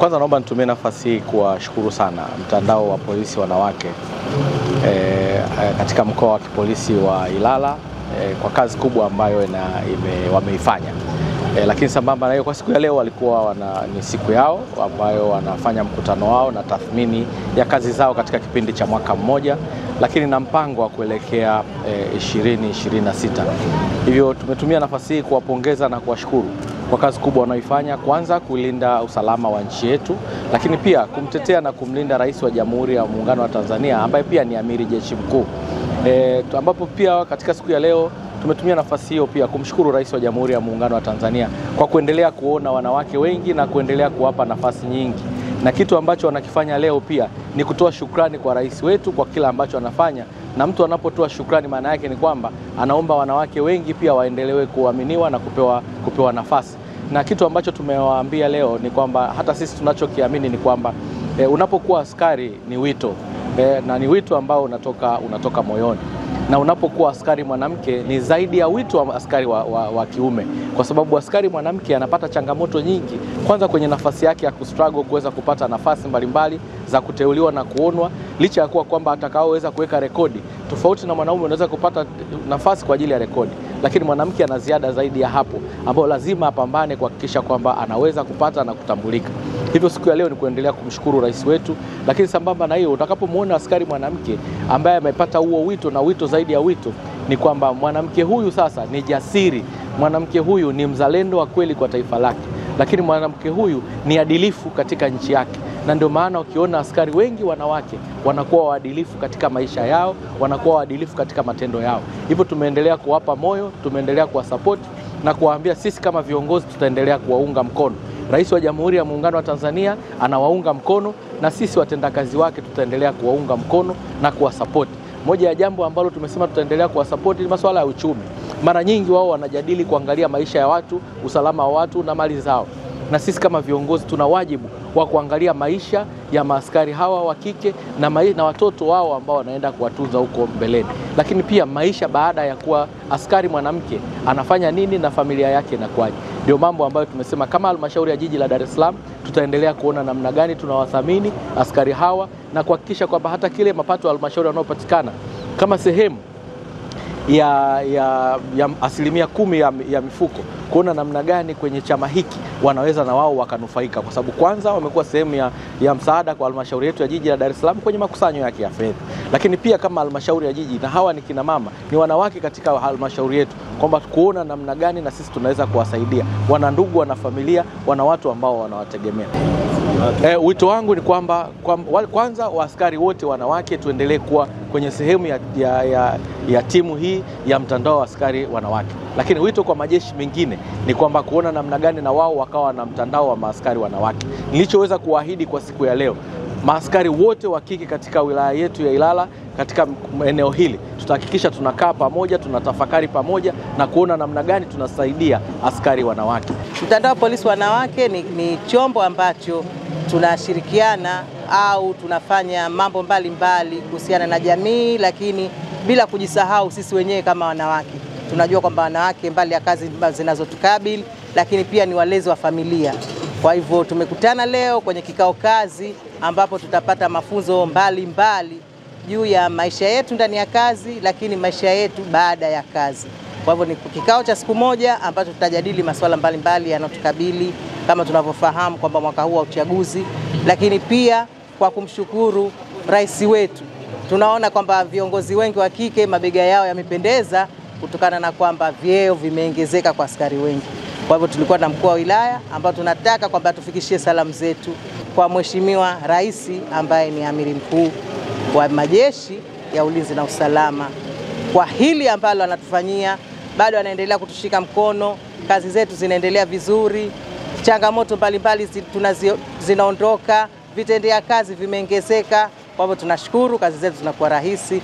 Kwanza naomba nitumie nafasi hii kuwashukuru sana mtandao wa polisi wanawake katika mkoa wa kipolisi wa Ilala kwa kazi kubwa ambayo wameifanya. Lakini sambamba na hiyo, kwa siku ya leo walikuwa ni siku yao ambayo wanafanya mkutano wao na tathmini ya kazi zao katika kipindi cha mwaka mmoja, lakini na mpango wa kuelekea 2026. Hivyo tumetumia nafasi hii kuwapongeza na kuwashukuru kwa kazi kubwa wanaoifanya, kwanza kulinda usalama wa nchi yetu, lakini pia kumtetea na kumlinda Rais wa Jamhuri ya Muungano wa Tanzania ambaye pia ni Amiri Jeshi Mkuu. Ambapo pia katika siku ya leo tumetumia nafasi hiyo pia kumshukuru Rais wa Jamhuri ya Muungano wa Tanzania kwa kuendelea kuona wanawake wengi na kuendelea kuwapa nafasi nyingi. Na kitu ambacho wanakifanya leo pia ni kutoa shukrani kwa rais wetu kwa kila ambacho anafanya, na mtu anapotoa shukrani maana yake ni kwamba anaomba wanawake wengi pia waendelewe kuaminiwa na kupewa nafasi. Na kitu ambacho tumewaambia leo ni kwamba hata sisi tunachokiamini ni kwamba unapokuwa askari ni wito, na ni wito ambao unatoka moyoni. Na unapokuwa askari mwanamke ni zaidi ya wito wa askari wa kiume, kwa sababu askari mwanamke anapata changamoto nyingi, kwanza kwenye nafasi yake ya kustruggle kuweza kupata nafasi mbalimbali za kuteuliwa na kuonwa, licha ya kuwa kwamba atakaoweza kuweka rekodi. Tofauti na mwanaume unaweza kupata nafasi kwa ajili ya rekodi, lakini mwanamke ana ziada zaidi ya hapo ambao lazima apambane kuhakikisha kwamba anaweza kupata na kutambulika. Hivyo siku ya leo ni kuendelea kumshukuru rais wetu, lakini sambamba na hiyo utakapomuona askari mwanamke ambaye amepata huo wito na wito zaidi ya wito, ni kwamba mwanamke huyu sasa ni jasiri, mwanamke huyu ni mzalendo wa kweli kwa taifa lake, lakini mwanamke huyu ni adilifu katika nchi yake. Na ndio maana ukiona askari wengi wanawake wanakuwa waadilifu katika maisha yao, wanakuwa waadilifu katika matendo yao. Hivyo tumeendelea kuwapa moyo, tumeendelea kuwasupport na kuwaambia sisi kama viongozi tutaendelea kuwaunga mkono. Rais wa Jamhuri ya Muungano wa Tanzania anawaunga mkono, na sisi watendakazi wake tutaendelea kuwaunga mkono na kuwasupport. Moja ya jambo ambalo tumesema tutaendelea kuwasupport ni masuala ya uchumi. Mara nyingi wao wanajadili kuangalia maisha ya watu, usalama wa watu na mali zao. Na sisi kama viongozi tuna wajibu wa kuangalia maisha ya maaskari hawa wa kike na watoto wao ambao wanaenda kuwatunza huko mbeleni. Lakini pia maisha baada ya kuwa askari mwanamke anafanya nini na familia yake inakuwaje. Ndio mambo ambayo tumesema kama halmashauri ya jiji la Dar es Salaam tutaendelea kuona namna gani tunawathamini askari hawa na kuhakikisha kwamba hata kile mapato ya halmashauri yanayopatikana kama sehemu ya 10% ya mifuko, kuona namna gani kwenye chama hiki wanaweza na wao wakanufaika, kwa sababu kwanza wamekuwa sehemu ya msaada kwa halmashauri yetu ya jiji la Dar es Salaam kwenye makusanyo yake ya fedha. Lakini pia kama halmashauri ya jiji, na hawa ni kina mama, ni wanawake katika halmashauri yetu, kwamba kuona namna gani na sisi tunaweza kuwasaidia wana ndugu, wana familia, wana watu ambao wanawategemea. Wito wangu ni kwamba kwanza waaskari wote wanawake tuendelee kuwa kwenye sehemu ya timu hii ya mtandao wa askari wanawake. Lakini wito kwa majeshi mengine ni kwamba kuona namna gani na wao wakawa na mtandao wa maaskari wanawake. Nilichoweza kuahidi kwa siku ya leo, maaskari wote wa kike katika wilaya yetu ya Ilala, katika eneo hili, tutahakikisha tunakaa pamoja, tunatafakari pamoja na kuona namna gani tunasaidia askari wanawake. Mtandao wa polisi wanawake ni chombo ambacho tunashirikiana au tunafanya mambo mbalimbali kuhusiana na jamii, lakini bila kujisahau sisi wenyewe kama wanawake. Tunajua kwamba wanawake mbali ya kazi zinazotukabili, lakini pia ni walezi wa familia. Kwa hivyo tumekutana leo kwenye kikao kazi ambapo tutapata mafunzo mbalimbali juu ya maisha yetu ndani ya kazi, lakini maisha yetu baada ya kazi. Kwa hivyo ni kikao cha siku moja ambacho tutajadili masuala mbalimbali yanayotukabili, kama tunavyofahamu kwamba mwaka huu wa uchaguzi, lakini pia kwa kumshukuru rais wetu. Tunaona kwamba viongozi wengi wa kike mabega yao yamependeza kutokana na kwamba vyeo vimeongezeka kwa askari wengi. Kwa hivyo tulikuwa na mkuu wa wilaya ambao tunataka kwamba tufikishie salamu zetu kwa Mheshimiwa Rais ambaye ni Amiri Mkuu wa majeshi ya ulinzi na usalama. Kwa hili ambalo anatufanyia, bado anaendelea kutushika mkono, kazi zetu zinaendelea vizuri, changamoto mbalimbali zinaondoka, vitendea kazi vimeongezeka. Kwa hivyo tunashukuru, kazi zetu zinakuwa rahisi.